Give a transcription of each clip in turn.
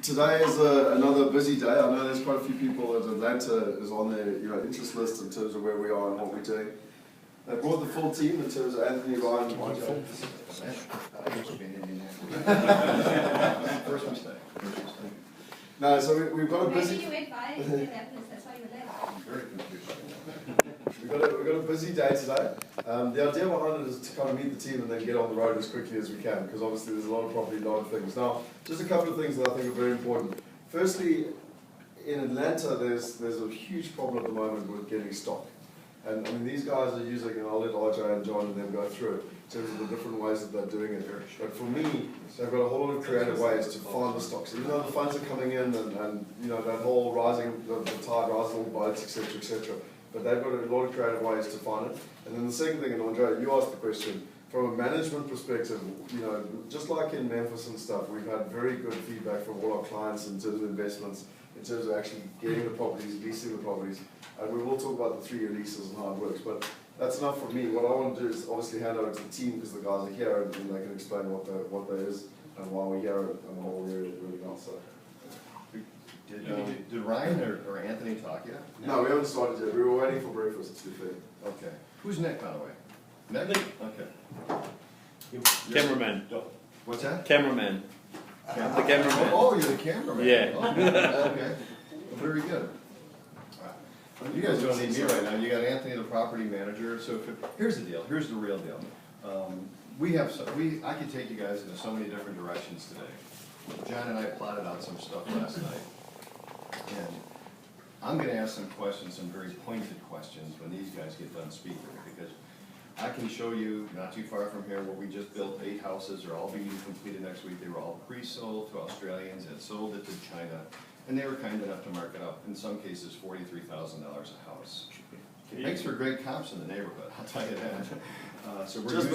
Today is another busy day. I know there's quite a few people that Atlanta is on their interest list in terms of where we are and what we're doing. They brought the full team in terms of Anthony, Ryan, and Andre. First mistake. No, so we've got a busy. Maybe you went by Indianapolis, that's why you left. Very confused. We've got a busy day today. The idea behind it is to kind of meet the team and then get on the road as quickly as we can, because obviously there's a lot of property, a lot of things. Now, just a couple of things that I think are very important. Firstly, in Atlanta, there's a huge problem at the moment with getting stock. And I mean, these guys are using, and I'll let RJ and John and them go through it, in terms of the different ways that they're doing it. But for me, they've got a whole lot of creative ways to find the stocks. Even though the funds are coming in and that whole rising, the tide rising all boats, etc., etc. But they've got a lot of creative ways to find it. And then the second thing, and Andre, you asked the question, from a management perspective, just like in Memphis and stuff, we've had very good feedback from all our clients in terms of investments, in terms of actually getting the properties, leasing the properties. And we will talk about the 3-year leases and how it works. But that's enough for me. What I want to do is obviously hand over to the team, because the guys are here and they can explain what that is and why we're here and what we're really not. So. Did Ryan or Anthony talk yet? No, we haven't started yet. We were waiting for breakfast, to be fair. Okay. Who's Nick, by the way? Nick? Okay. Cameraman. What's that? Cameraman. The cameraman. Oh, you're the cameraman. Yeah. Oh, okay. Very good. You guys don't need me right now. You got Anthony, the property manager. So here's the deal. Here's the real deal. I could take you guys into so many different directions today. John and I plotted out some stuff last night. And I'm going to ask some questions, some very pointed questions, when these guys get done speaking, because I can show you, not too far from here, where we just built 8 houses. They're all being completed next week. They were all pre-sold to Australians and sold it to China, and they were kind enough to mark it up, in some cases, $43,000 a house. It makes for great comps in the neighborhood, I'll tell you that. So we're just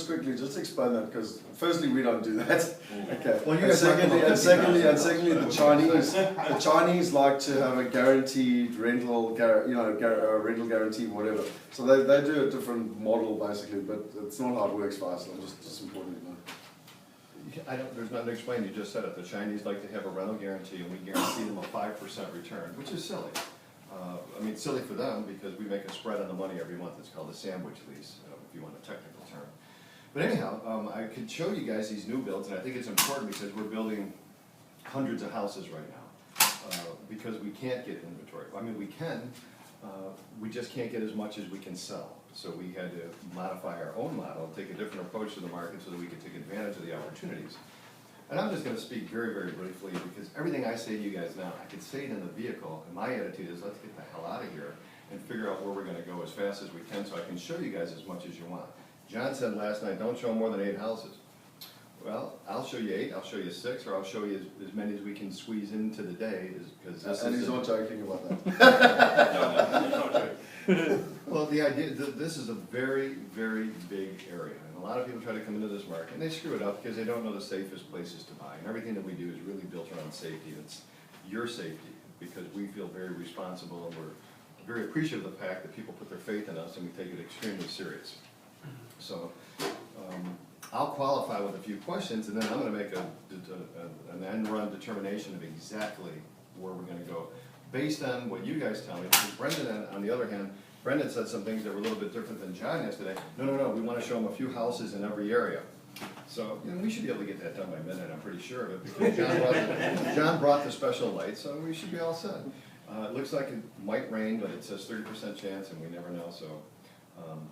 quickly, just explain that, because firstly we don't do that. Okay. Well, you and guys secondly, the Chinese like to have a guaranteed rental, rental guarantee, whatever. So they do a different model basically, but it's not how it works for us. Just important to know. There's nothing to explain. You just said it. The Chinese like to have a rental guarantee, and we guarantee them a 5% return, which is silly. I mean, silly for them, because we make a spread on the money every month. It's called a sandwich lease, if you want a technical term. But anyhow, I could show you guys these new builds, and I think it's important because we're building hundreds of houses right now, because we can't get inventory. I mean, we can, we just can't get as much as we can sell. So we had to modify our own model, take a different approach to the market so that we could take advantage of the opportunities. And I'm just going to speak very, very briefly, because everything I say to you guys now, I could say it in the vehicle, and my attitude is, let's get the hell out of here and figure out where we're going to go as fast as we can so I can show you guys as much as you want. John said last night, don't show more than 8 houses. Well, I'll show you 8, I'll show you 6, or I'll show you as many as we can squeeze into the day. And he's not joking about that. Well, the idea, this is a very, very big area, and a lot of people try to come into this market, and they screw it up because they don't know the safest places to buy, and everything that we do is really built around safety. It's your safety, because we feel very responsible, and we're very appreciative of the fact that people put their faith in us, and we take it extremely serious. So, I'll qualify with a few questions, and then I'm going to make an end-run determination of exactly where we're going to go, based on what you guys tell me. Because Brendan, on the other hand, Brendan said some things that were a little bit different than John yesterday. No, we want to show them a few houses in every area. So we should be able to get that done by midnight, I'm pretty sure of it, because John brought the special light, so we should be all set. It looks like it might rain, but it says 30% chance, and we never know, so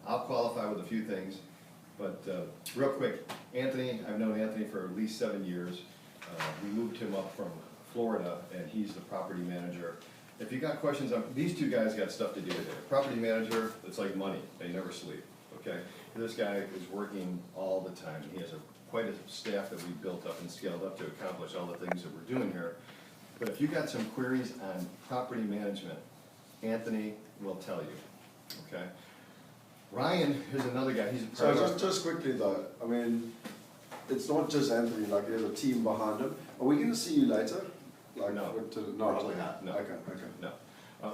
I'll qualify with a few things. But real quick, Anthony, I've known Anthony for at least 7 years. We moved him up from Florida, and he's the property manager. If you got questions on, these two guys got stuff to do today. Property manager, it's like money, they never sleep, okay? This guy is working all the time. He has quite a staff that we built up and scaled up to accomplish all the things that we're doing here. But if you got some queries on property management, Anthony will tell you, okay? Ryan, here's another guy, he's a part So just quickly though, I mean, it's not just Anthony, like there's a team behind him. Are we going to see you later? Like, No. Probably not. No. Okay. No.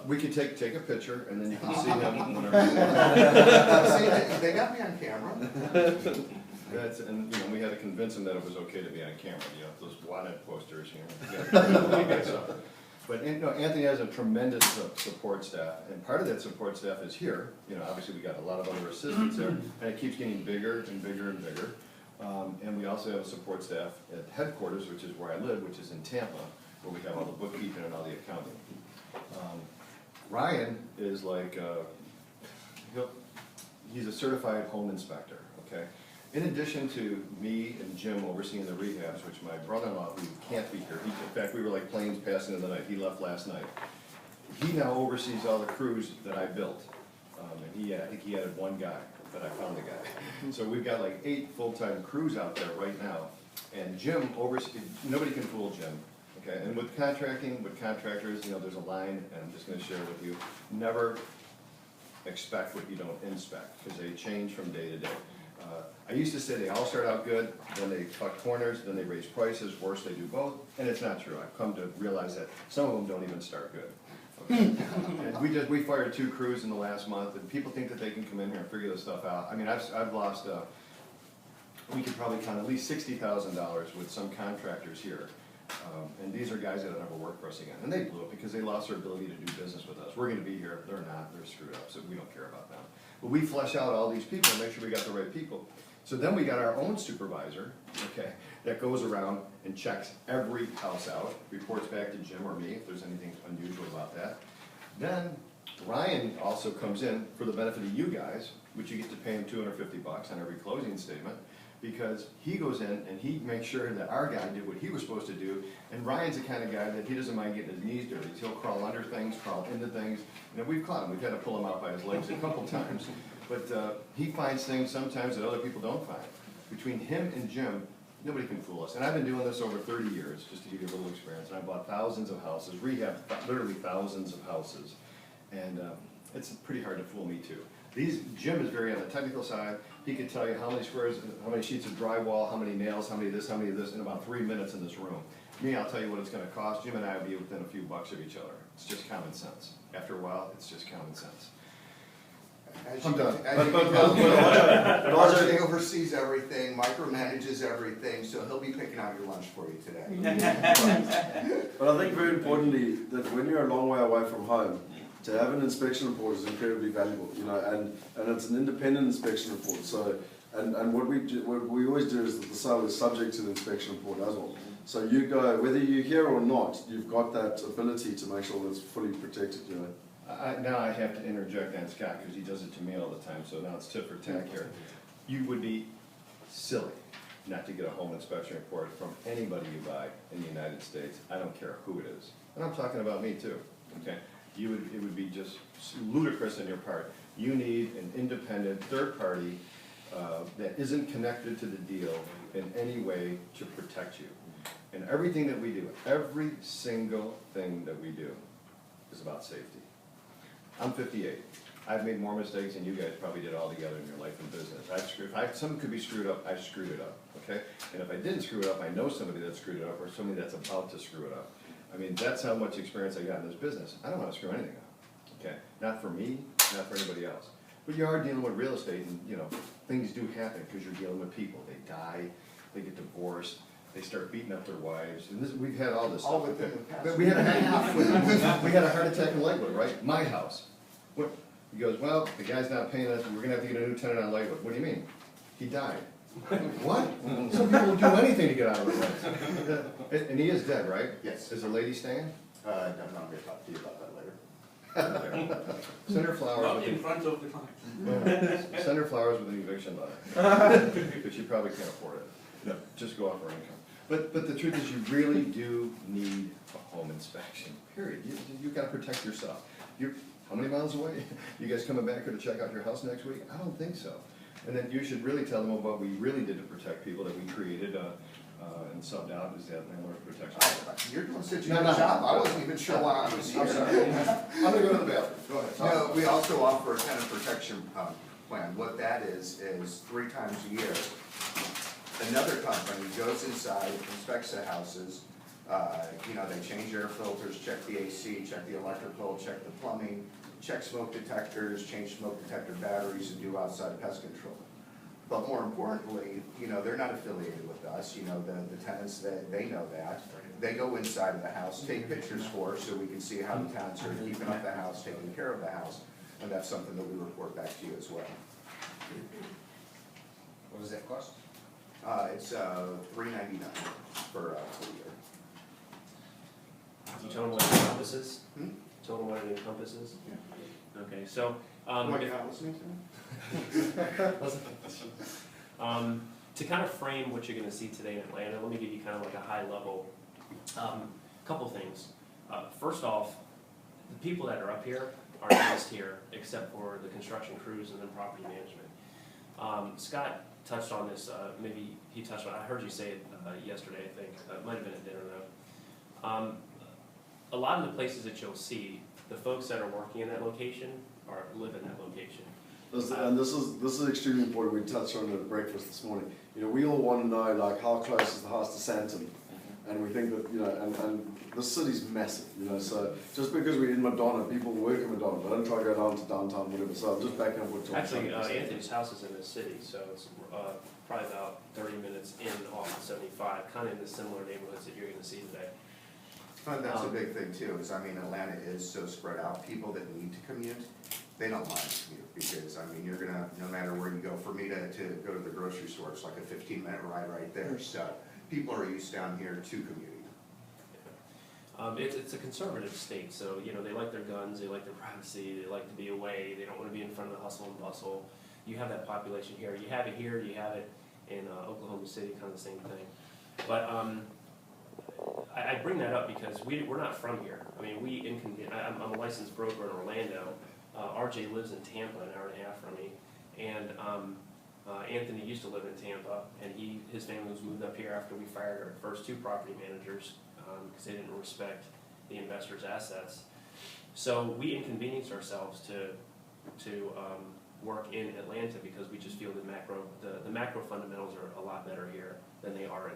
We could take a picture, and then you can see him whenever you want. See, they got me on camera. That's, and, you know, we had to convince him that it was okay to be on camera, you know, those wanted posters, you know. So, but, you know, Anthony has a tremendous support staff, and part of that support staff is here. You know, obviously, we got a lot of other assistants there, and it keeps getting bigger and bigger and bigger. And we also have a support staff at headquarters, which is where I live, which is in Tampa, where we have all the bookkeeping and all the accounting. Ryan is like, he's a certified home inspector, okay? In addition to me and Jim overseeing the rehabs, which my brother-in-law, who can't be here, in fact, we were like planes passing in the night, he left last night. He now oversees all the crews that I built. And I think he added one guy, but I found the guy. So we've got like 8 full-time crews out there right now. And Jim oversees, nobody can fool Jim, okay? And with contracting, with contractors, you know, there's a line, and I'm just gonna share with you, never expect what you don't inspect, because they change from day to day. I used to say they all start out good, then they cut corners, then they raise prices, worse, they do both, and it's not true. I've come to realize that some of them don't even start good. Okay? And we fired 2 crews in the last month, and people think that they can come in here and figure this stuff out. I mean, I've lost, we could probably count at least $60,000 with some contractors here. And these are guys that have never worked for us again, and they blew it because they lost their ability to do business with us. We're gonna be here, they're not, they're screwed up, so we don't care about them. But we flesh out all these people and make sure we got the right people. So then we got our own supervisor, okay, that goes around and checks every house out, reports back to Jim or me if there's anything unusual about that. Then Ryan also comes in for the benefit of you guys, which you get to pay him $250 on every closing statement, because he goes in and he makes sure that our guy did what he was supposed to do. And Ryan's the kind of guy that he doesn't mind getting his knees dirty. He'll crawl under things, crawl into things. You know, we've caught him. We've had to pull him out by his legs a couple times. But he finds things sometimes that other people don't find. Between him and Jim, nobody can fool us. And I've been doing this over 30 years, just to give you a little experience. And I bought thousands of houses, rehabbed literally thousands of houses. And it's pretty hard to fool me too. Jim is very on the technical side. He can tell you how many squares, how many sheets of drywall, how many nails, how many of this, in about 3 minutes in this room. Me, I'll tell you what it's gonna cost. Jim and I will be within a few bucks of each other. It's just common sense. After a while, it's just common sense. I'm done. Roger oversees everything, micromanages everything, so he'll be picking out your lunch for you today. But I think very importantly, that when you're a long way away from home, to have an inspection report is incredibly valuable, you know, and it's an independent inspection report. So, and what we always do is that the sale is subject to the inspection report as well. So you go, whether you're here or not, you've got that ability to make sure that it's fully protected, you know. Now I have to interject on Scott, because he does it to me all the time, so now it's tit for tat here. You would be silly not to get a home inspection report from anybody you buy in the United States. I don't care who it is. And I'm talking about me too, okay? It would be just ludicrous on your part. You need an independent third party that isn't connected to the deal in any way to protect you. And everything that we do, every single thing that we do is about safety. I'm 58. I've made more mistakes than you guys probably did all together in your life and business. Something could be screwed up, I screwed it up, okay? And if I didn't screw it up, I know somebody that screwed it up or somebody that's about to screw it up. I mean, that's how much experience I got in this business. I don't want to screw anything up, okay? Not for me, not for anybody else. But you are dealing with real estate, and you know, things do happen because you're dealing with people. They die, they get divorced, they start beating up their wives, and we've had all this All stuff. within the past. But we had a heart attack in Lakewood, right? My house. What? He goes, well, the guy's not paying us, we're gonna have to get a new tenant on Lakewood. What do you mean? He died. What? Some people will do anything to get out of the rent. And he is dead, right? Yes. Is the lady staying? I'm not gonna talk to you about that later. Send her flowers. Not in front of the client. Send her flowers with an eviction letter. Because she probably can't afford it. No, just go off her income. But the truth is, you really do need a home inspection, period. You've got to protect yourself. How many miles away? You guys coming back here to check out your house next week? I don't think so. And then you should really tell them what we really did to protect people that we created and subbed out as that landlord protection. You're doing such a No, good no. job, I wasn't even sure why I was here. I'm sorry. I'm gonna go to the bathroom. Go ahead. No, we also offer a tenant protection plan. What that is 3 times a year, another company goes inside, inspects the houses, you know, they change air filters, check the AC, check the electrical, check the plumbing, check smoke detectors, change smoke detector batteries, and do outside pest control. But more importantly, you know, they're not affiliated with us, you know, the tenants, they know that. They go inside of the house, take pictures for us so we can see how the tenants are keeping up the house, taking care of the house. And that's something that we report back to you as well. What does that cost? It's $3.99 for the year. You told them what it encompasses? Hmm? Told them what it encompasses? Yeah. Okay, so, What, you're not listening to me? to kind of frame what you're gonna see today in Atlanta, let me give you kind of like a high level, couple things. First off, the people that are up here are based here, except for the construction crews and then property management. Scott touched on this, maybe he touched on, I heard you say it yesterday, I think, it might have been at dinner though. A lot of the places that you'll see, the folks that are working in that location live in that location. And this is extremely important. We touched on it at breakfast this morning. You know, we all want to know like how close is the house to Santon, and we think that, you know, and the city's massive. You know, so just because we're in Madonna, people work in Madonna, but don't try to go down to downtown, whatever. So I'm just backing up what John Actually, said. Anthony's house is in the city, so it's probably about 30 minutes in off of 75, kind of in the similar neighborhoods that you're gonna see today. And that's a big thing too, is I mean, Atlanta is so spread out. People that need to commute, they don't mind to commute because, I mean, you're gonna, no matter where you go, for me to go to the grocery store, it's like a 15-minute ride right there. So people are used down here to commuting. It's a conservative state, so, you know, they like their guns, they like their privacy, they like to be away, they don't want to be in front of the hustle and bustle. You have that population here. You have it here, you have it in Oklahoma City, kind of the same thing. But I bring that up because we're not from here. I mean, I'm a licensed broker in Orlando. RJ lives in Tampa, an hour and a half from me. And Anthony used to live in Tampa, and his family was moved up here after we fired our first two property managers because they didn't respect the investors' assets. So we inconvenienced ourselves to work in Atlanta because we just feel the macro fundamentals are a lot better here than they are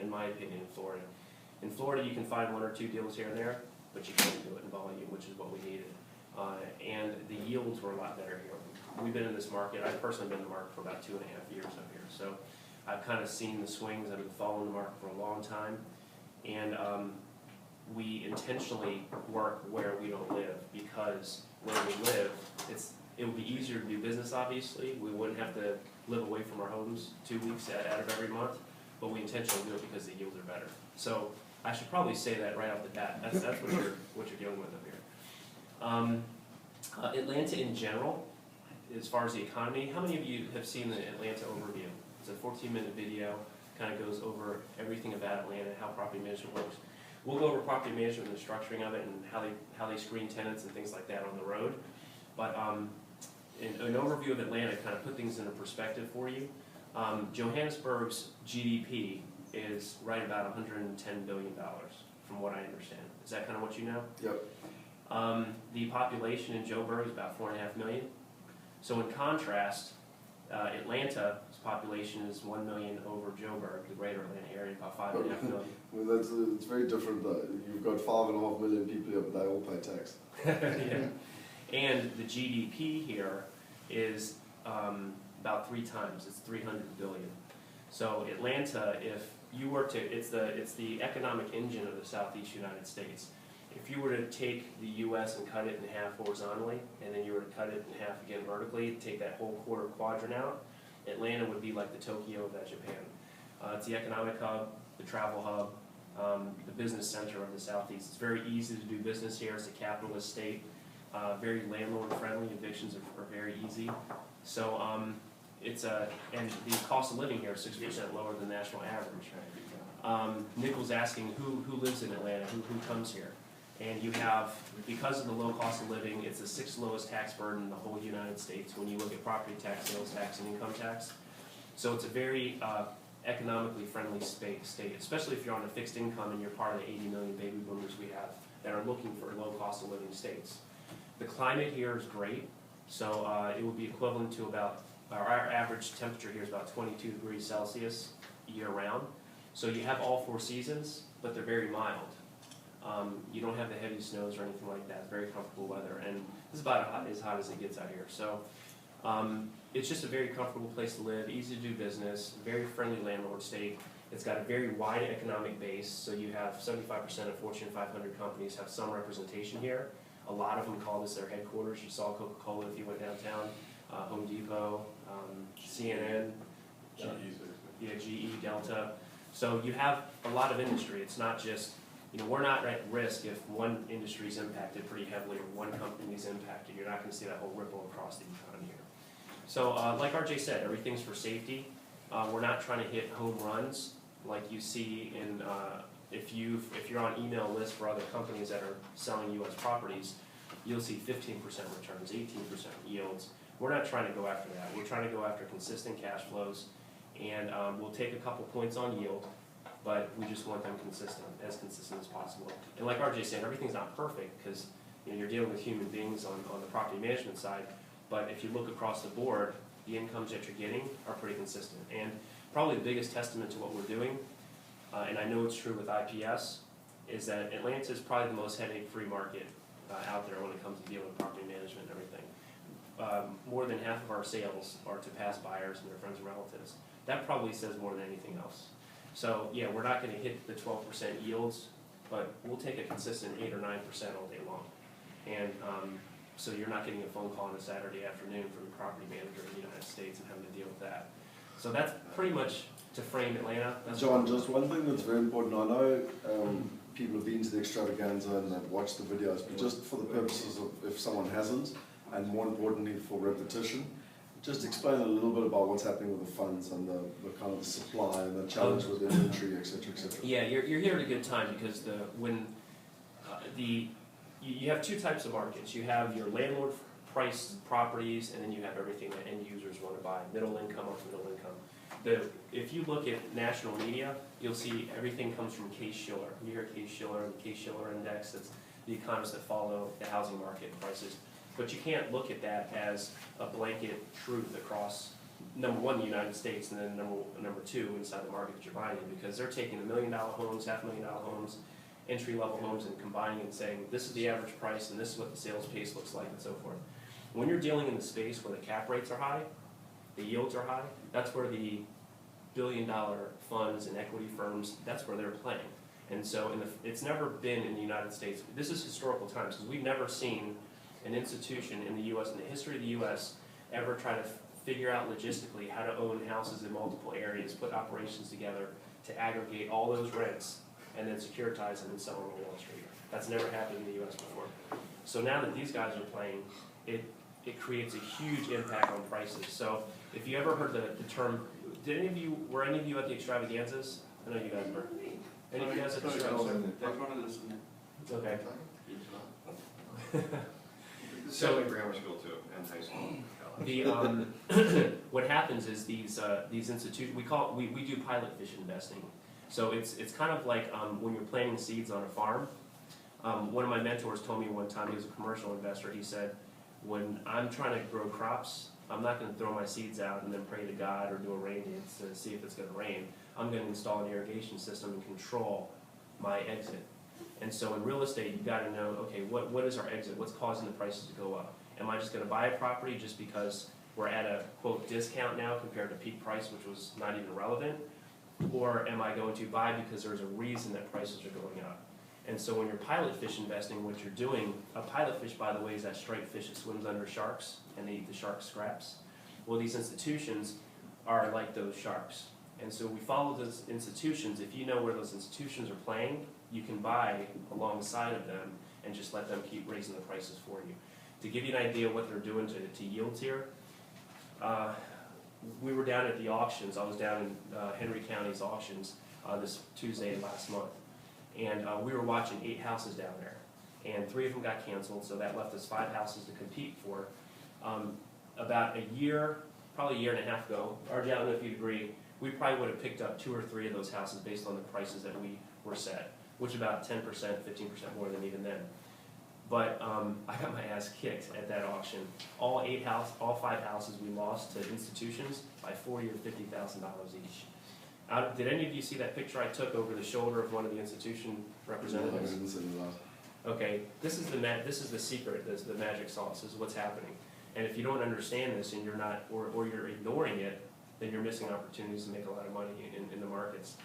in my opinion, in Florida. In Florida, you can find one or two deals here and there, but you can't do it in volume, which is what we needed. And the yields were a lot better here. We've been in this market, I've personally been in the market for about 2.5 years up here. So I've kind of seen the swings, I've been following the market for a long time. And we intentionally work where we don't live because where we live, it would be easier to do business, obviously. We wouldn't have to live away from our homes 2 weeks out of every month, but we intentionally do it because the yields are better. So I should probably say that right off the bat. That's what you're dealing with up here. Atlanta in general, as far as the economy, how many of you have seen the Atlanta overview? It's a 14-minute video, kind of goes over everything about Atlanta, how property management works. We'll go over property management and the structuring of it and how they screen tenants and things like that on the road. But an overview of Atlanta, kind of put things into perspective for you. Johannesburg's GDP is right about $110 billion, from what I understand. Is that kind of what you know? Yep. The population in Joburg is about 4.5 million. So in contrast, Atlanta's population is 1 million over Joburg, the greater Atlanta area, about 5.5 million. Well, it's very different though. You've got 5.5 million people here, but they all pay tax. Yeah. And the GDP here is about 3 times. It's 300 billion. So Atlanta, if you were to, it's the economic engine of the Southeast United States. If you were to take the U.S. and cut it in half horizontally, and then you were to cut it in half again vertically, take that whole quarter quadrant out, Atlanta would be like the Tokyo of that Japan. It's the economic hub, the travel hub, the business center of the Southeast. It's very easy to do business here. It's a capitalist state, very landlord friendly. Evictions are very easy. So and the cost of living here is 6% lower than the national average. Nichols asking who lives in Atlanta, who comes here. And you have, because of the low cost of living, it's the 6th lowest tax burden in the whole United States when you look at property tax, sales tax, and income tax. So it's a very economically friendly state, especially if you're on a fixed income and you're part of the 80 million baby boomers we have that are looking for low cost of living states. The climate here is great, so it would be equivalent to about, our average temperature here is about 22 degrees Celsius year round. So you have all 4 seasons, but they're very mild. You don't have the heavy snows or anything like that. It's very comfortable weather, and this is about as hot as it gets out here. So it's just a very comfortable place to live, easy to do business, very friendly landlord state. It's got a very wide economic base, so you have 75% of Fortune 500 companies have some representation here. A lot of them call this their headquarters. You saw Coca-Cola if you went downtown, Home Depot, CNN, GE, Delta. So you have a lot of industry. It's not just, we're not at risk if one industry is impacted pretty heavily or one company is impacted. You're not going to see that whole ripple across the economy here. So like RJ said, everything's for safety. We're not trying to hit home runs like you see in, if you're on email lists for other companies that are selling U.S. properties, you'll see 15% returns, 18% yields. We're not trying to go after that. We're trying to go after consistent cash flows, and we'll take a couple points on yield, but we just want them consistent as possible. And like RJ said, everything's not perfect because you're dealing with human beings on the property management side, but if you look across the board, the incomes that you're getting are pretty consistent. And probably the biggest testament to what we're doing, and I know it's true with IPS, is that Atlanta is probably the most headache-free market out there when it comes to dealing with property management and everything. More than half of our sales are to past buyers and their friends and relatives. That probably says more than anything else. So yeah, we're not going to hit the 12% yields, but we'll take a consistent 8 or 9% all day long. And so you're not getting a phone call on a Saturday afternoon from the property manager in the United States and having to deal with that. So that's pretty much to frame Atlanta. That's John, just one thing that's very important. I know people have been to the extravaganza and they've watched the videos, but just for the purposes of if someone hasn't, and more importantly for repetition, just explain a little bit about what's happening with the funds and the kind of the supply and the challenge with inventory, et cetera, et cetera. Yeah, you're here at a good time because you have two types of markets. You have your landlord priced properties, and then you have everything that end users want to buy, middle income or middle income. If you look at national media, you'll see everything comes from Case-Shiller. You hear Case-Shiller and the Case-Shiller Index, that's the economists that follow the housing market prices. But you can't look at that as a blanket truth across, number one, the United States, and then number two, inside the market that you're buying in, because they're taking $1 million homes, $500,000 homes, entry-level homes, and combining and saying, this is the average price, and this is what the sales pace looks like, and so forth. When you're dealing in the space where the cap rates are high, the yields are high, that's where the billion-dollar funds and equity firms, that's where they're playing. And so it's never been in the United States. This is historical times, because we've never seen an institution in the U.S., in the history of the U.S., ever try to figure out logistically how to own houses in multiple areas, put operations together to aggregate all those rents, and then securitize them and sell them on Wall Street. That's never happened in the U.S. before. So now that these guys are playing, it creates a huge impact on prices. So if you ever heard the term, were any of you at the extravaganzas? I know you guys were. Any of you guys at the extravaganzas? Okay. So in grammar school too, and high school. What happens is these institutions, we do pilot fish investing. So it's kind of like when you're planting seeds on a farm. One of my mentors told me one time, he was a commercial investor, he said, when I'm trying to grow crops, I'm not going to throw my seeds out and then pray to God or do a rain dance to see if it's going to rain. I'm going to install an irrigation system and control my exit. And so in real estate, you've got to know, okay, what is our exit? What's causing the prices to go up? Am I just going to buy a property just because we're at a, quote, discount now compared to peak price, which was not even relevant? Or am I going to buy because there's a reason that prices are going up? And so when you're pilot fish investing, what you're doing, a pilot fish, by the way, is that striped fish that swims under sharks and they eat the shark scraps. Well, these institutions are like those sharks. And so we follow those institutions. If you know where those institutions are playing, you can buy alongside of them and just let them keep raising the prices for you. To give you an idea of what they're doing to yields here, we were down at the auctions. I was down in Henry County's auctions this Tuesday last month. And we were watching 8 houses down there. And 3 of them got canceled, so that left us 5 houses to compete for. About a year, probably a year and a half ago, RJ, I don't know if you'd agree, we probably would have picked up 2 or 3 of those houses based on the prices that we were set, which is about 10%, 15% more than even then. But I got my ass kicked at that auction. All 5 houses we lost to institutions by $40,000 or $50,000 each. Did any of you see that picture I took over the shoulder of one of the institution representatives? No, I didn't see that. Okay, this is the secret, the magic sauce. This is what's happening. And if you don't understand this and you're not, or you're ignoring it, then you're missing opportunities to make a lot of money in the markets.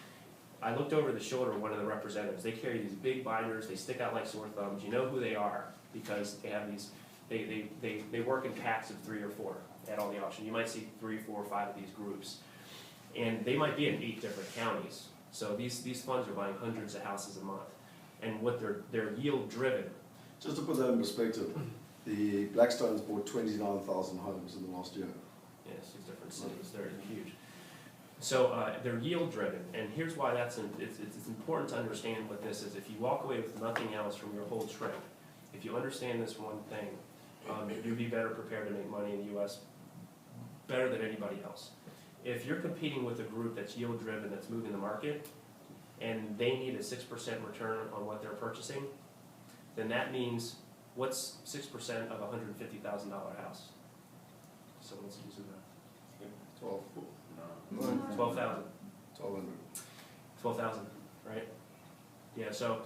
I looked over the shoulder of one of the representatives. They carry these big binders, they stick out like sore thumbs. You know who they are because they have these, they work in packs of 3 or 4 at all the auction. You might see 3, 4, 5 of these groups. And they might be in 8 different counties. So these funds are buying hundreds of houses a month. And what they're yield driven. Just to put that in perspective, the Blackstones bought 29,000 homes in the last year. Yes, these different cities, they're huge. So they're yield driven, and here's why it's important to understand what this is. If you walk away with nothing else from your whole trip, if you understand this one thing, you'll be better prepared to make money in the U.S. better than anybody else. If you're competing with a group that's yield driven, that's moving the market, and they need a 6% return on what they're purchasing, then that means what's 6% of a $150,000 house? Someone's using that. 12. 12,000. 1,200. 12,000, right? Yeah, so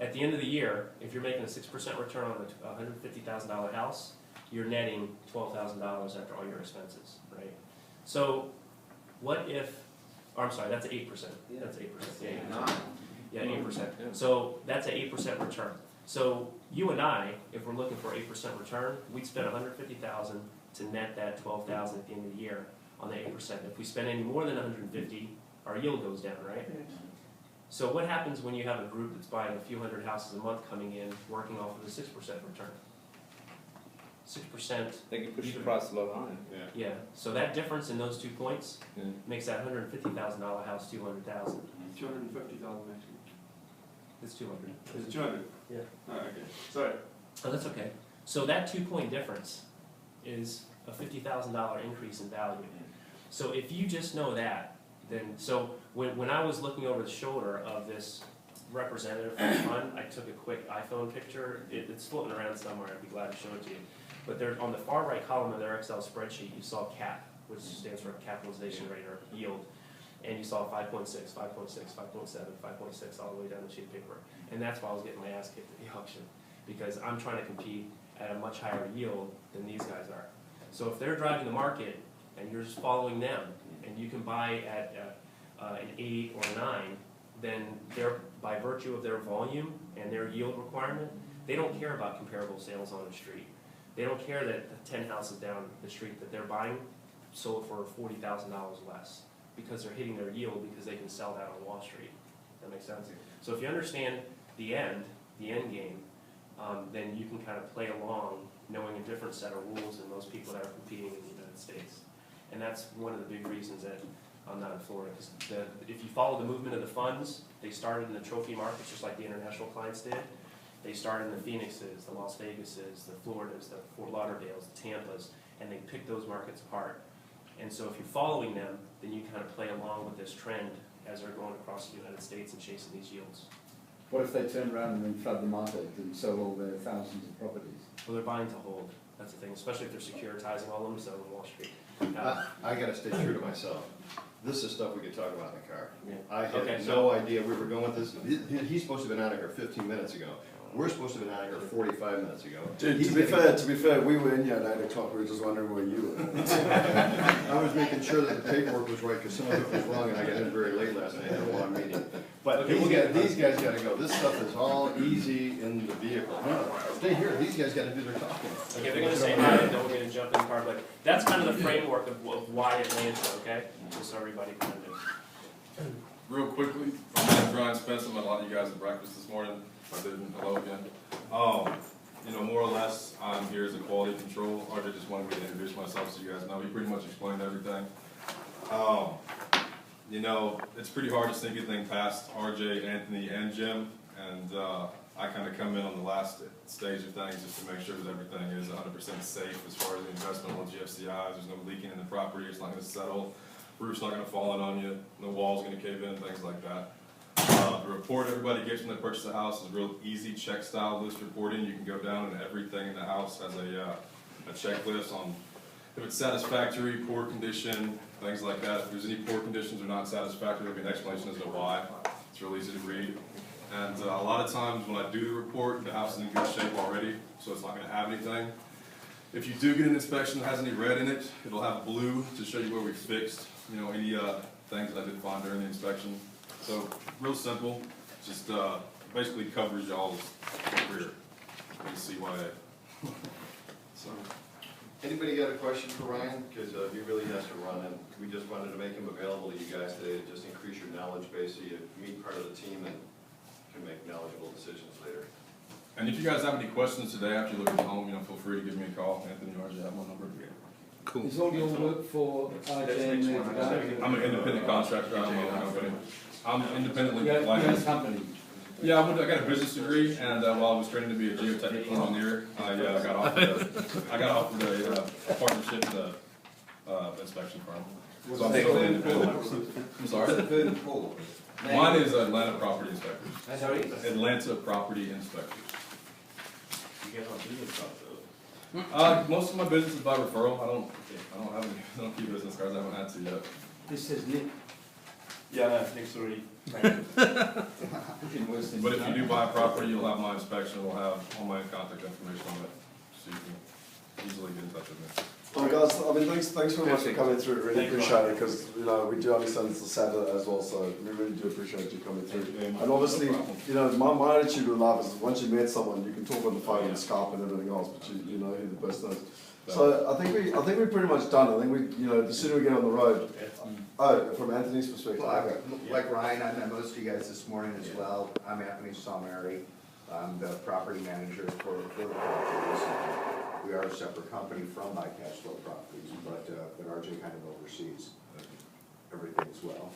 at the end of the year, if you're making a 6% return on a $150,000 house, you're netting $12,000 after all your expenses, right? So what if, or I'm sorry, that's 8%. That's 8%. Yeah, 8%. So that's an 8% return. So you and I, if we're looking for 8% return, we'd spend $150,000 to net that $12,000 at the end of the year on the 8%. If we spend any more than $150,000, our yield goes down, right? So what happens when you have a group that's buying a few hundred houses a month coming in, working off of a 6% return? 6%. They can push the price a lot higher. Yeah. So that difference in those 2 points Yeah. makes that $150,000 house $200,000. 250,000 actually. It's 200. Is it 200? Yeah. Oh, okay. Sorry. Oh, that's okay. So that 2-point difference is a $50,000 increase in value. So if you just know that, then, so when I was looking over the shoulder of this representative from the fund, I took a quick iPhone picture. It's floating around somewhere. I'd be glad to show it to you. But there, on the far right column of their Excel spreadsheet, you saw CAP, which stands for capitalization rate or yield. And you saw 5.6, 5.6, 5.7, 5.6, all the way down the sheet of paper. And that's why I was getting my ass kicked at the auction, because I'm trying to compete at a much higher yield than these guys are. So if they're driving the market and you're just following them, and you can buy at an 8 or 9, then they're, by virtue of their volume and their yield requirement, they don't care about comparable sales on the street. They don't care that the 10 houses down the street that they're buying sold for $40,000 less, because they're hitting their yield because they can sell that on Wall Street. That makes sense? So if you understand the end game, then you can kind of play along knowing a different set of rules than most people that are competing in the United States. And that's one of the big reasons that I'm not in Florida. Because if you follow the movement of the funds, they started in the trophy markets just like the international clients did. They started in the Phoenixes, the Las Vegases, the Floridas, the Fort Lauderdales, the Tampas, and they picked those markets apart. And so if you're following them, then you kind of play along with this trend as they're going across the United States and chasing these yields. What if they turn around and then flood the market and sell all their thousands of properties? Well, they're buying to hold. That's the thing, especially if they're securitizing all of them, selling Wall Street. I gotta stay true to myself. This is stuff we could talk about in the car. Yeah. I had Okay, no idea we were going with this. He's supposed to have been out of here 15 minutes ago. We're supposed to have been out of here 45 minutes ago. To be fair, we were in here at 8 o'clock, we were just wondering where you were. I was making sure that the paperwork was right, because some of it was wrong, and I got in very late last night, had a long meeting. But Okay, these guys gotta go. This stuff is all easy in the vehicle. No, stay here, these guys gotta do their talking. Okay, they're gonna say hi, and then we're gonna jump in the car, but that's kind of the framework of why Atlanta, okay? Just so everybody kind of knows. Real quickly, I'm Brian Spencer, met a lot of you guys at breakfast this morning. I didn't, hello again. You know, more or less, I'm here as a quality control. RJ just wanted me to introduce myself so you guys know. He pretty much explained everything. You know, it's pretty hard to sneak anything past RJ, Anthony, and Jim, and I kind of come in on the last stage of things just to make sure that everything is 100% safe as far as the investment on GFCIs. There's no leaking in the property, it's not going to settle, roof's not going to fall in on you, no wall's going to cave in, things like that. The report everybody gets when they purchase a house is real easy check style list reporting. You can go down and everything in the house has a checklist on if it's satisfactory, poor condition, things like that. If there's any poor conditions or not satisfactory, there'll be an explanation as to why. It's real easy to read. And a lot of times when I do the report, the house is in good shape already, so it's not going to have anything. If you do get an inspection that has any red in it, it'll have blue to show you where we fixed, you know, any things that I did find during the inspection. So, real simple, just basically covers y'all's rear. You see why that. So, Anybody got a question for Ryan? Because he really has to run, and we just wanted to make him available to you guys today to just increase your knowledge base so you meet part of the team and can make knowledgeable decisions later. and if you guys have any questions today after you look at the home, you know, feel free to give me a call. Anthony, or RJ have my number. Is all your work for RJ and the guy? I'm an independent contractor. I own my own company. I'm independently You have a licensed. company. Yeah, I got a business degree, and while I was training to be a geotechnical engineer, I got offered a partnership with a inspection firm. So I'm still independent. I'm sorry? Mine is Atlanta Property Inspectors. Atlanta Property Inspectors. You guys don't do this stuff though. Most of my business is by referral. I don't keep business cards. I haven't had to yet. This is Nick. Yeah, no, Nick's already. Looking worse than But if you do buy a property, you'll have my inspection. We'll have all my contact information on it, so you can easily get in touch with me. Well, guys, I mean, thanks very much for coming through. Really Thank you. appreciate it because you know we do understand it's a Saturday as well, so we really do appreciate you coming through. And obviously, you know, my attitude with life is once you met someone, you can talk on the phone and Skype and everything else, but you know who the person is. So I think we're pretty much done. I think the sooner we get on the road. Oh, from Anthony's perspective. Well, Okay. like Ryan, I met most of you guys this morning as well. I'm Anthony Salmari. I'm the property manager for the properties. We are a separate company from My Cash Flow Properties, but RJ kind of oversees everything as well.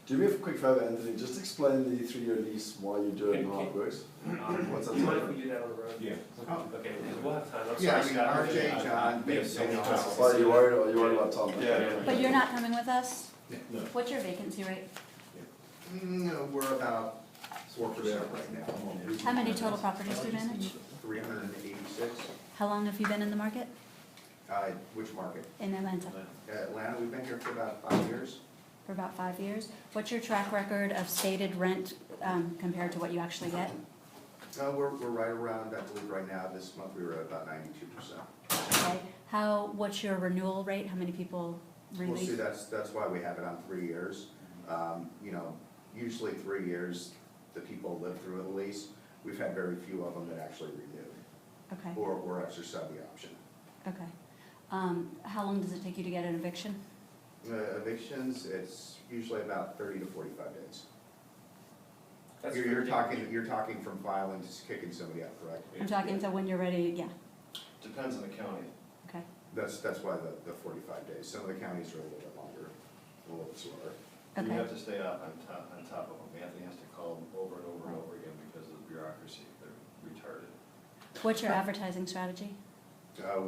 Do me a quick favor, Anthony. Just explain the 3-year lease, why you do it and how it works. What's that? Do you mind if we do that on the road? Yeah. Okay, because we'll have time. I'm Yeah, I sorry, mean, Scott. RJ, John, We have Big so many Sam, topics. Are you worried about time? Yeah. But you're not coming with us? No. What's your vacancy rate? No, we're about 4% right now. How many total properties do you manage? 386. How long have you been in the market? Which market? In Atlanta? Atlanta, we've been here for about 5 years. For about 5 years? What's your track record of stated rent compared to what you actually get? We're right around, I believe right now, this month we were at about 92%. Okay. What's your renewal rate? How many people Well, see, release? that's why we have it on 3 years. You know, usually 3 years, the people live through the lease. We've had very few of them that actually renewed Okay, or exercise the option. okay. How long does it take you to get an eviction? Evictions, it's usually about 30 to 45 days. That's You're pretty- you're talking from filing to kicking somebody out, correct? I'm talking to when you're ready, yeah, Depends on the county. okay. That's why the 45 days. Some of the counties are a little bit longer, a little bit slower. You Okay. have to stay up on top of them. Anthony has to call them over and over and over again because of the bureaucracy. They're retarded. What's your advertising strategy?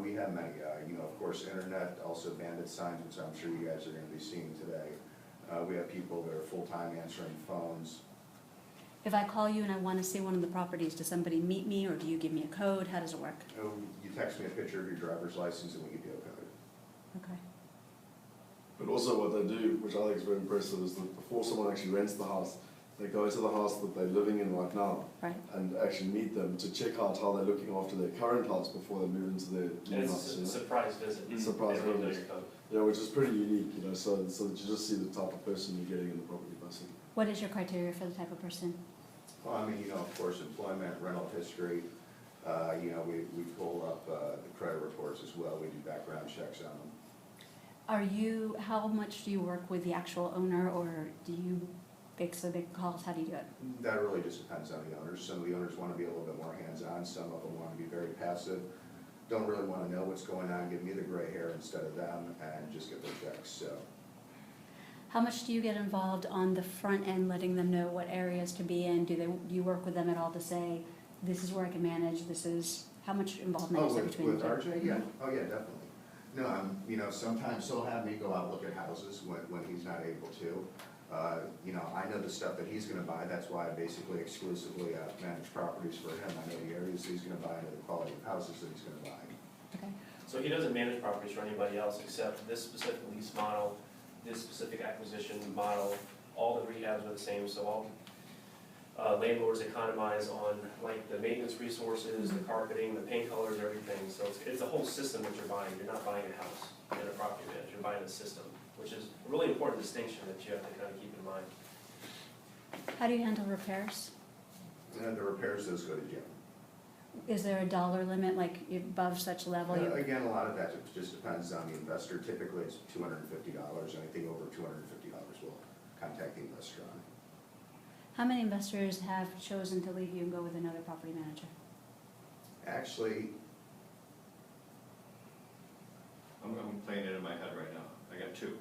We have many, you know, of course, internet, also bandit signs, which I'm sure you guys are gonna be seeing today. We have people that are full-time answering phones. If I call you and I want to see one of the properties, does somebody meet me or do you give me a code? How does it work? You text me a picture of your driver's license and we give you a code. Okay. But also what they do, which I think is very impressive, is that before someone actually rents the house, they go to the house that they're living in right now Right. and actually meet them to check out how they're looking after their current house before they move into their And new it's house. a You know? surprise visit. Surprise They don't know visit. your code. Yeah, which is pretty unique, you know, so that you just see the type of person you're getting in the property, basically. What is your criteria for the type of person? Well, I mean, you know, of course, employment, rental history, you know, we pull up the credit reports as well. We do background checks on them. How much do you work with the actual owner or do you fix the big calls? How do you do it? That really just depends on the owners. Some of the owners want to be a little bit more hands-on, some of them want to be very passive, don't really want to know what's going on, give me the gray hair instead of them, and just get their checks, so. How much do you get involved on the front end, letting them know what areas to be in? Do you work with them at all to say, this is where I can manage, how much involvement is there between With the two? RJ, yeah, oh yeah, definitely. No, you know, sometimes he'll have me go out and look at houses when he's not able to. You know, I know the stuff that he's gonna buy, that's why I basically exclusively manage properties for him. I know the areas he's gonna buy, I know the quality of houses that he's gonna buy. Okay. So he doesn't manage properties for anybody else except this specific lease model, this specific acquisition model, all the rehabs are the same, so landlords economize on like the maintenance resources, the carpeting, the paint colors, everything. So it's a whole system that you're buying. You're not buying a house and a property manager, you're buying a system, which is a really important distinction that you have to kind of keep in mind. How do you handle repairs? And the repairs, those go to Jim. Is there a dollar limit, like above such level? Again, a lot of that just depends on the investor. Typically, it's $250. Anything over $250, we'll contact the investor on it. How many investors have chosen to leave you and go with another property manager? Actually, I'm playing it in my head right now. I got two.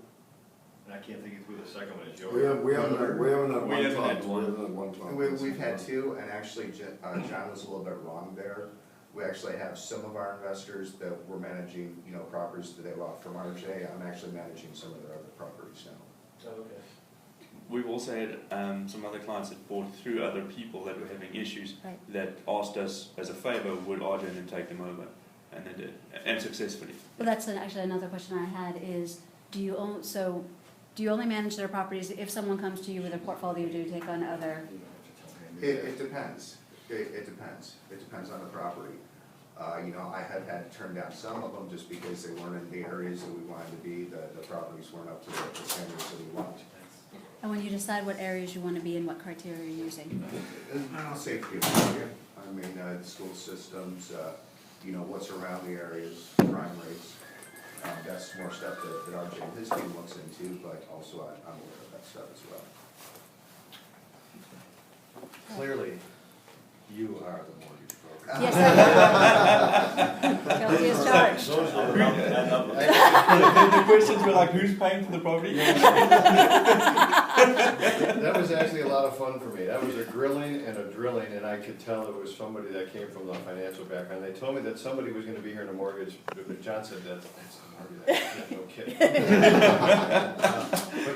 And I can't think of who the second one is. Yours? We haven't had We one haven't client. had We haven't had one client. we've had two, and actually, John was a little bit wrong there. We actually have some of our investors that we're managing, you know, properties that they bought from RJ. I'm actually managing some of their other properties now. Oh, okay. We've also had some other clients that bought through other people that were having issues Right. that asked us as a favour, would RJ then take them over? And they did, and successfully. Well, that's actually another question I had is, do you only manage their properties if someone comes to you with a portfolio, do you take on other? It depends. It depends. It depends on the property. You know, I have had to turn down some of them just because they weren't in the areas that we wanted to be. The properties weren't up to the standards that we want. And when you decide what areas you want to be in, what criteria are you using? I don't say area. I mean, the school systems, you know, what's around the areas, crime rates. That's more stuff that RJ and his team looks into, but also I'm aware of that stuff as well. Clearly, you are the mortgage broker. Yes, I am. Guilty as charged. The questions were like, who's paying for the property? That was actually a lot of fun for me. That was a grilling and a drilling, and I could tell it was somebody that came from the financial background. They told me that somebody was gonna be here in a mortgage, but John said that's the mortgage. Yeah, no kidding.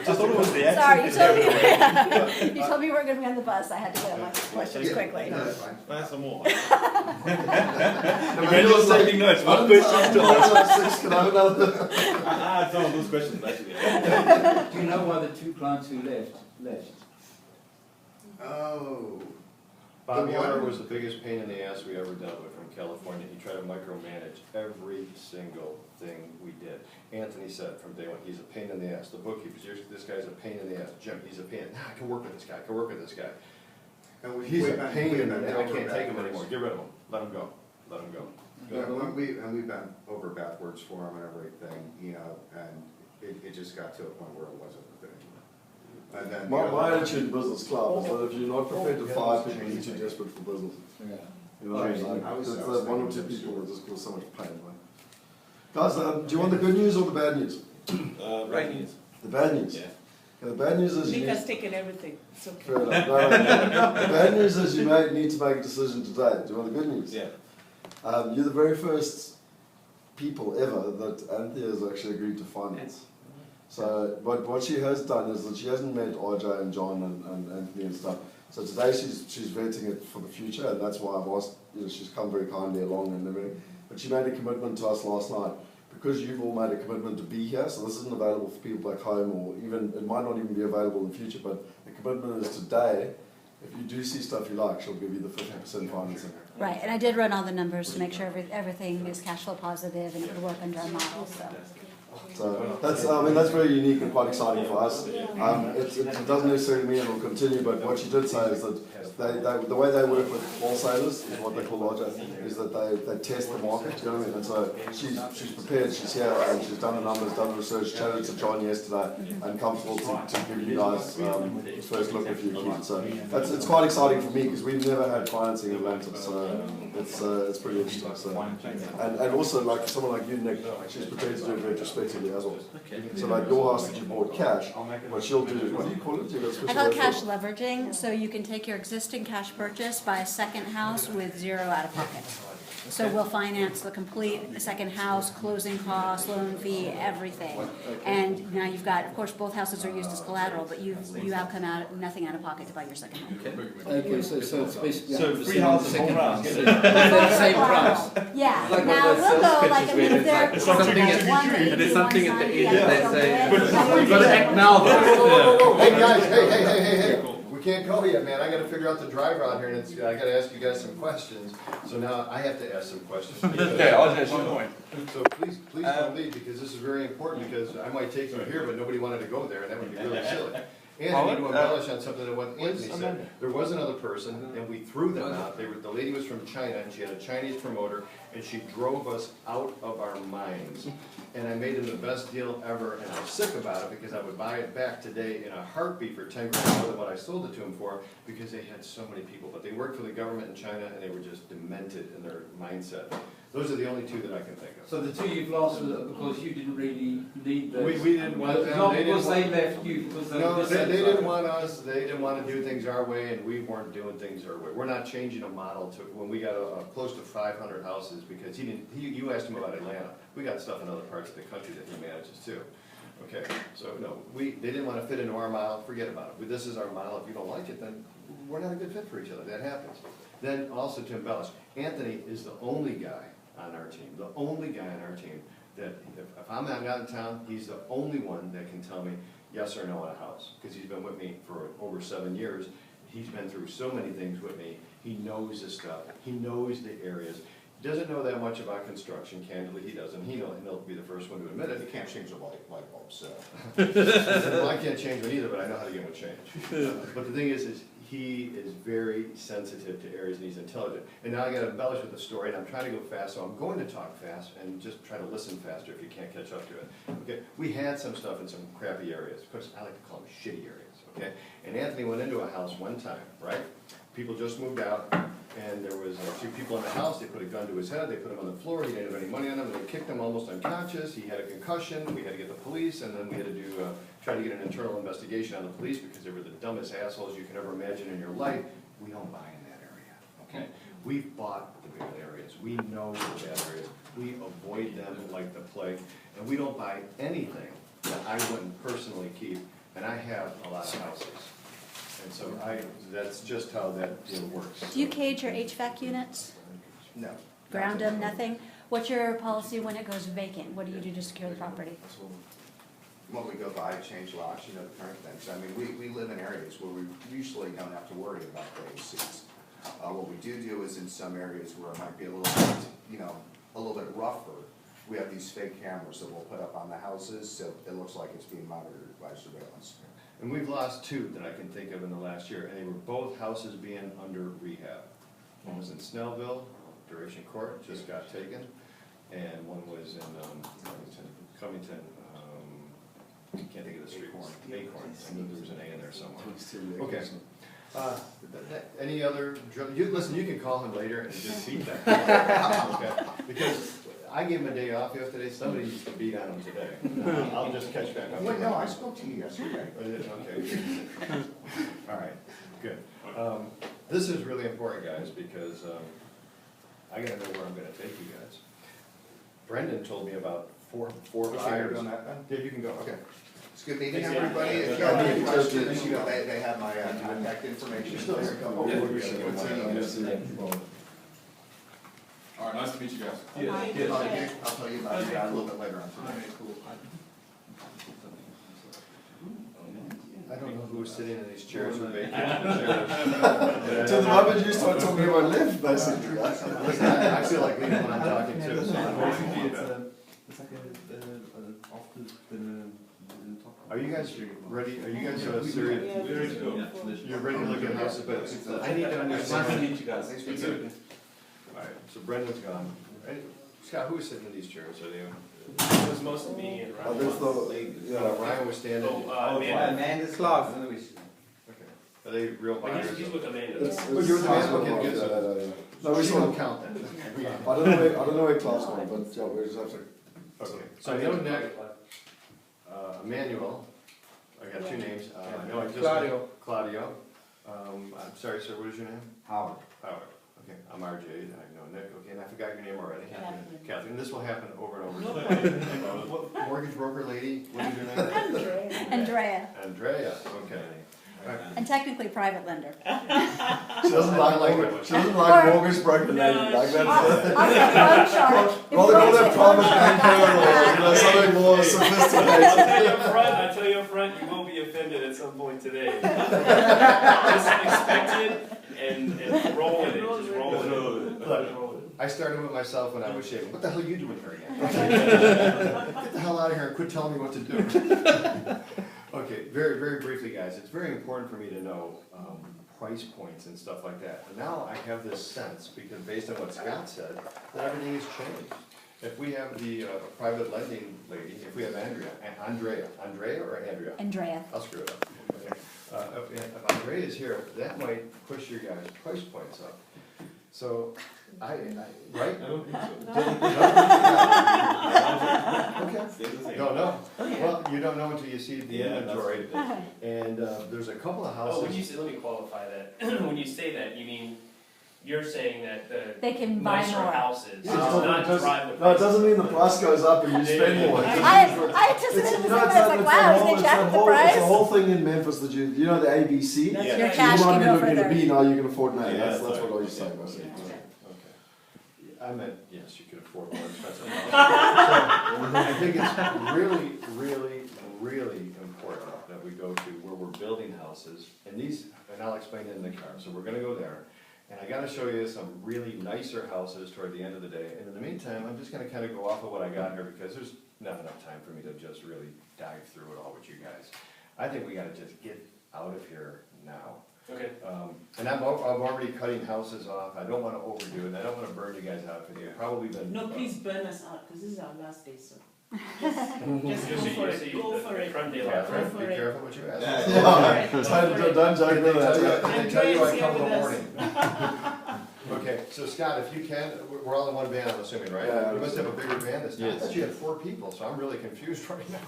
I thought it was the Sorry, accent. you told me you weren't going to be on the bus. I had to get on my questions quickly. No, that's fine. Ask some more. Emmanuel's taking notes, what questions to ask? Can I have another? It's all those questions, basically. Do you know why the two clients who left? Oh. Bob The Yoder one- was the biggest pain in the ass we ever dealt with from California. He tried to micromanage every single thing we did. Anthony said from day one, he's a pain in the ass. The bookkeepers, this guy's a pain in the ass. Jim, he's a pain. I can work with this guy. I can work with this guy. And He's we've a been- pain we've in the been ass. I over can't take him backwards. anymore. Get rid of him. Let him go. Let him go. Yeah, we've been over backwards for him and everything, you know, and it just got to a point where it wasn't worth it anymore. And then the My other- attitude in business club is that if you're not prepared to fire people, you're too desperate for business. Yeah. You know what I mean? Like, I was it's thinking that one or two the same. people that just cause so much pain, right? Guys, do you want the good news or the bad news? Bad news. The bad news? Yeah. Okay, the bad news is you Because need, taking everything, it's okay. fair enough. No. The bad news is you need to make a decision today. Do you want the good news? Yeah. You're the very first people ever that Anthea has actually agreed to finance. So what she has done is that she hasn't met RJ and John and Anthony and stuff. So today she's vetting it for the future, and that's why I've asked, you know, she's come very kindly along and everything. But she made a commitment to us last night, because you've all made a commitment to be here, so this isn't available for people back home, or even, it might not even be available in the future, but the commitment is today, if you do see stuff you like, she'll give you the 50% financing. Right, and I did run all the numbers to make sure everything is cash flow positive and it would work under our model, so. So that's very unique and quite exciting for us. It doesn't necessarily mean it will continue, but what she did say is that the way they work with wholesalers is what they call larger, is that they test the market, you know what I mean? And so she's prepared, she's here, and she's done the numbers, done the research, chatted to John yesterday, and comfortable to give you guys the first look if you can. So it's quite exciting for me, because we've never had financing in Atlantis, so it's pretty interesting. So. And also, like someone like you, Nick, she's prepared to do it retrospectively as well. So like your house that you bought cash, what she'll do, what do you call it? You got a special I call it word for cash leveraging, so you can take your existing cash purchase, buy a second house with zero out of pocket. So we'll finance the complete second house, closing costs, loan fee, everything. And now you've got, of course, both houses are used as collateral, but you have come out, nothing out of pocket to buy your second home. Okay, so it's basically. So 3 houses all round. Same price. Yeah, Like now one of those we'll go, sales like, I mean, if they're. pitches where something it's at and it's something at the end that say, You've you've got to act now though. Hey guys, hey. We can't go yet, man, I gotta figure out the drive out here, and I gotta ask you guys some questions, so now I have to ask some questions. Okay, I'll ask you a point. So please don't leave, because this is very important, because I might take you here, but nobody wanted to go there, and that would be really silly. And I need to embellish on something that what Anthony said, there was another person, and we threw them out, the lady was from China, and she had a Chinese promoter, and she drove us out of our minds. And I made them the best deal ever, and I'm sick about it, because I would buy it back today in a heartbeat for 10 grand more than what I sold it to them for, because they had so many people, but they worked for the government in China, and they were just demented in their mindset. Those are the only two that I can think of. So the two you've lost were because you didn't really need those? We didn't want them. Not They didn't because they left you, because they were No, they dissatisfied. didn't want us, they didn't want to do things our way, and we weren't doing things our way. We're not changing a model to, when we got close to 500 houses, because you asked him about Atlanta. We got stuff in other parts of the country that he manages too. Okay, so no, they didn't want to fit into our model, forget about it. This is our model, if you don't like it, then we're not a good fit for each other, that happens. Then also to embellish, Anthony is the only guy on our team, that if I'm not in town, he's the only one that can tell me yes or no on a house, because he's been with me for over 7 years. He's been through so many things with me, he knows this stuff, he knows the areas. He doesn't know that much about construction, candidly, he doesn't, he'll be the first one to admit it. You can't change the light bulb, so. Well, I can't change one either, but I know how to get one changed. But the thing is he is very sensitive to areas, and he's intelligent. And now I gotta embellish with the story, and I'm trying to go fast, so I'm going to talk fast, and just try to listen faster if you can't catch up to it. Okay, we had some stuff in some crappy areas, of course, I like to call them shitty areas, okay? And Anthony went into a house one time, right? People just moved out, and there was 2 people in the house, they put a gun to his head, they put him on the floor, he didn't have any money on him, they kicked him almost unconscious, he had a concussion, we had to get the police, and then we had to try to get an internal investigation on the police, because they were the dumbest assholes you could ever imagine in your life. We don't buy in that area, okay? We've bought the bad areas, we know the bad areas, we avoid them like the plague, and we don't buy anything that I wouldn't personally keep, and I have a lot of houses. And so that's just how that deal works. Do you cage your HVAC units? No. Ground them, nothing? What's your policy when it goes vacant? What do you do to secure the property? When we go by, change locks, the current things. I mean, we live in areas where we usually don't have to worry about the ACs. What we do is in some areas where it might be a little bit, a little bit rougher, we have these fake cameras that we'll put up on the houses, so it looks like it's being monitored by surveillance. And we've lost 2 that I can think of in the last year, and they were both houses being under rehab. One was in Snellville, Duration Court, just got taken, and one was in Covington, can't think of the street. Acorn. I knew there was an A in there somewhere. Okay. Any other, listen, you can call him later and just feedback. Okay? Because I gave him a day off yesterday, somebody needs to beat on him today. I'll just catch back up. Wait, no, I spoke to you yesterday. Okay. All right, good. This is really important, guys, because I gotta know where I'm gonna take you guys. Brendan told me about four Okay, buyers. you're doing that then? Yeah, you can go. Okay. It's good meeting everybody. If you have any questions, they have my contact information. All right, nice to meet you guys. I'll tell you about it a little bit later on today. I don't know who's sitting in these chairs with vacant chairs. To the moment you start talking about live, basically. Listen, I feel like leaving when I'm talking to, so I'm waiting for feedback. Are you guys ready? Are you guys serious? We're ready to go. You're ready to look at houses, but I need to understand. you guys. All right, so Brendan's gone. Hey, Scott, who's sitting in these chairs? Are they? It was mostly me and Ryan. That's the, Ryan was standing. Amanda. Amanda's Clark. Okay. Are they real buyers? He's with Amanda. it's you're the man, possible, okay, good. yeah. No, we She saw don't count then. I don't know where class going, but yeah, we just have to. Okay, so I know Nick, Emmanuel, I got 2 names, I know I just. Claudio. Claudio, I'm sorry, sir, what is your name? Howard. Howard, okay, I'm RJ, and I know Nick, okay, and I forgot your name already. Catherine, this will happen over and over again. What mortgage broker lady, what is your name? Andrea. Andrea, okay. And technically private lender. She doesn't like mortgage, she doesn't like Or- mortgage broker lending, like that's. I'll say loan shark. If Rather call loans that are- private banking or, you know, something more sophisticated. I tell you up front, you will be offended at some point today. Just expect it and roll with it, just roll with it. Look, I started with myself when I was shaving. What the hell are you doing here again? Get the hell out of here and quit telling me what to do. Okay, very, very briefly, guys, it's very important for me to know price points and stuff like that. And now I have this sense, because based on what Scott said, that everything has changed. If we have the private lending lady, if we have Andrea or Andrea? Andrea. I'll screw it up. Okay. If Andrea is here, that might push your guys' price points up. So, right? I don't think so. Okay. Don't know. Well, you don't know until you see the Yeah, that's inventory. And there's a couple of Oh, when you houses. say, let me qualify that. When you say that, you mean, you're saying that the They can buy nicer more. houses, Yeah, not it doesn't- drive the No, it price. doesn't mean the price goes up and you spend more. It just I means that- anticipated It's, the you know, same, it's I was that- like, it's wow, that he's whole- gonna it's jack that up the whole- It's price. the whole thing in Memphis that you know the ABC? That's Your right. cash You can wanted go to look at a further. B, now you can afford an A, Yeah, that's that's what I right. was saying, basically. Okay. I meant, yes, you could afford more expensive houses. So, I think it's really, really, really important that we go to where we're building houses, and I'll explain it in the car, so we're gonna go there. And I gotta show you some really nicer houses toward the end of the day, and in the meantime, I'm just gonna kinda go off of what I got here, because there's not enough time for me to just really dive through it all with you guys. I think we gotta just get out of here now. Okay. And I'm already cutting houses off, I don't wanna overdo it, I don't wanna burn you guys out, because you've probably been. No, please burn us out, because this is our last day, so. Mm-hmm. Just go for it, go for it. Front Be day lot. careful, be careful what you ask. Yeah, don't joke Did with they tell you, that. did they tell you I Andrea's come in here the with morning? Okay, so Scott, if you can, we're all in one van, I'm assuming, right? Yeah, You must have a bigger van this time, I Yes. thought you had 4 people, so I'm really confused right now,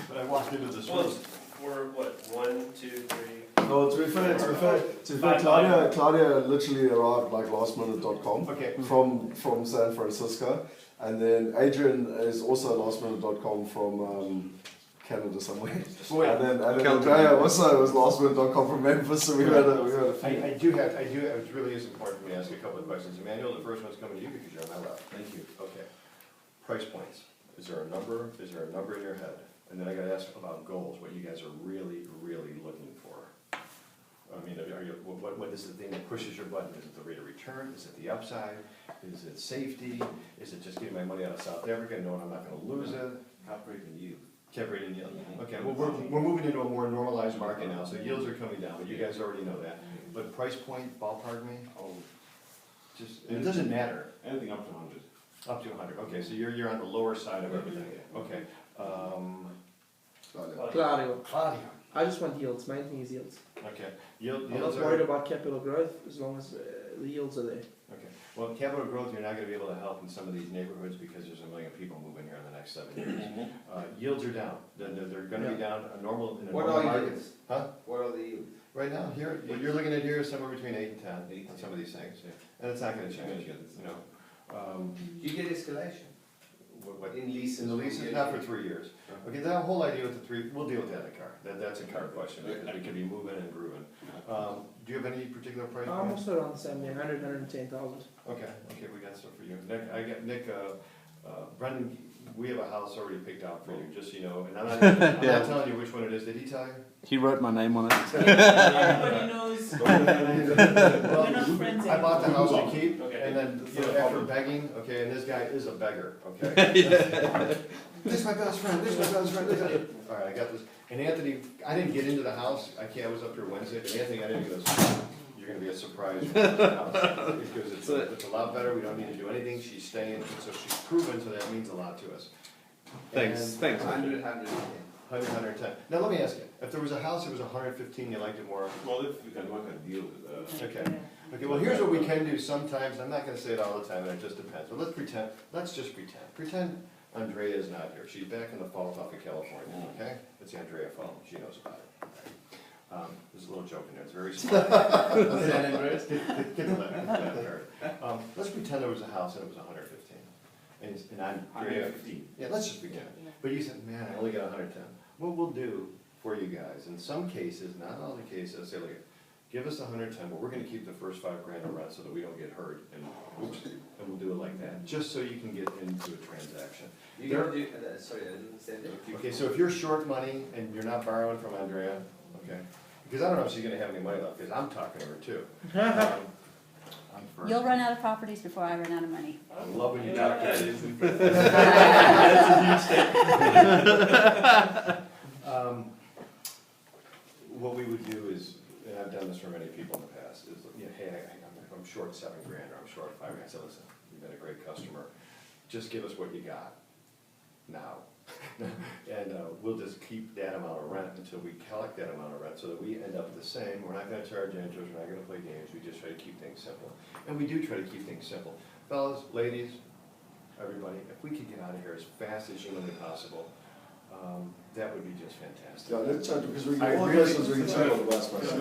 when I walked into this Well, room. we're what, 1, 2, 3? No, to be fair, Bye, Claudia literally arrived like lastminute.com Okay, from San Francisco, and then Adrian is also lastminute.com from Canada somewhere. wait, And then Andrea also was lastminute.com from Memphis, so we had a few. it really is important for me to ask you a couple of questions. Emmanuel, the first one's coming to you because you're on my left. Thank you. Okay. Price points. Is there a number in your head? And then I gotta ask about goals, what you guys are really, really looking for. I mean, what is the thing that pushes your button? Is it the rate of return? Is it the upside? Is it safety? Is it just getting my money out of South Africa, knowing I'm not gonna lose it? Operating yield. Cap rate and yield. Okay, well, we're moving into a more normalized market now, so yields are coming down, but you guys already know that. But price point, ballpark me? Oh, Just, it doesn't matter, anything up to 100. up to 100, okay, so you're on the lower side of everything, okay. Claudio, Claudio. I just want yields. Main thing is yields. Okay, yields I'm not are, worried about capital growth as long as the yields are there. okay, well, capital growth, you're not gonna be able to help in some of these neighborhoods because there's 1 million people moving here in the next 7 years. Yields are down, they're gonna be down, in a normal market. Huh? What are the yields? Right now, here, what you're looking at here is somewhere between 8 and 10 on some of these things, yeah. And it's not gonna change, you know. You get escalation. What, In leases. in the leases, not for 3 years. Okay, that whole idea with the 3, we'll deal with that in the car, that's a car question, because we could be moving and grooving. Do you have any particular price? I'm point? also around the same there, 110,000. Okay, we got stuff for you. Nick, Brendan, we have a house already picked out for you, just so you know, and I'm not telling you which one it is, did he tell you? He wrote my name on it. Everybody knows. We're not friends I bought the anymore. house to keep, Okay. and then, you know, after begging, okay, and this guy is a beggar, okay? This is my best friend, this is my best friend, all right, I got this. And Anthony, I didn't get into the house, I was up here Wednesday, and Anthony, I didn't go, you're gonna be a surprise for the house. Because it's a lot better, we don't need to do anything, she's staying, and so she's proven, so that means a lot to us. Thanks. 100. 110. Now, let me ask you, if there was a house that was 115, you liked it more? Well, if we can work a deal, Okay. Okay, well, here's what we can do sometimes, I'm not gonna say it all the time, and it just depends, but let's just pretend. Pretend Andrea is not here, she's back in the fall off of California, okay? It's the Andrea phone, she knows about it. There's a little joke in there, it's very small. Get the laugh part. Let's pretend there was a house and it was 115. And Andrea, 115. yeah, let's just pretend. But you said, man, I only got 110. What we'll do for you guys. In some cases, not all the cases, I say, look, give us 110, but we're gonna keep the first $5,000 of rent so that we don't get hurt, and we'll do it like that, just so you can get into a transaction. You can do, sorry, I didn't understand that. Okay, so if you're short money and you're not borrowing from Andrea, okay, because I don't know if she's gonna have any money left, because I'm talking to her too. You'll run out of properties before I run out of money. I love when you talk to her. What we would do is, and I've done this for many people in the past, is, you know, hey, I'm short $7,000 or I'm short $5,000. I said, listen, you've been a great customer. Just give us what you got now. And we'll just keep that amount of rent until we collect that amount of rent so that we end up the same. We're not gonna charge interest, we're not gonna play games, we just try to keep things simple. And we do try to keep things simple. Fellas, ladies, everybody, if we could get out of here as fast as humanly possible, that would be just fantastic. Yeah, let's try to, because we I all really- questions we can tell the last question.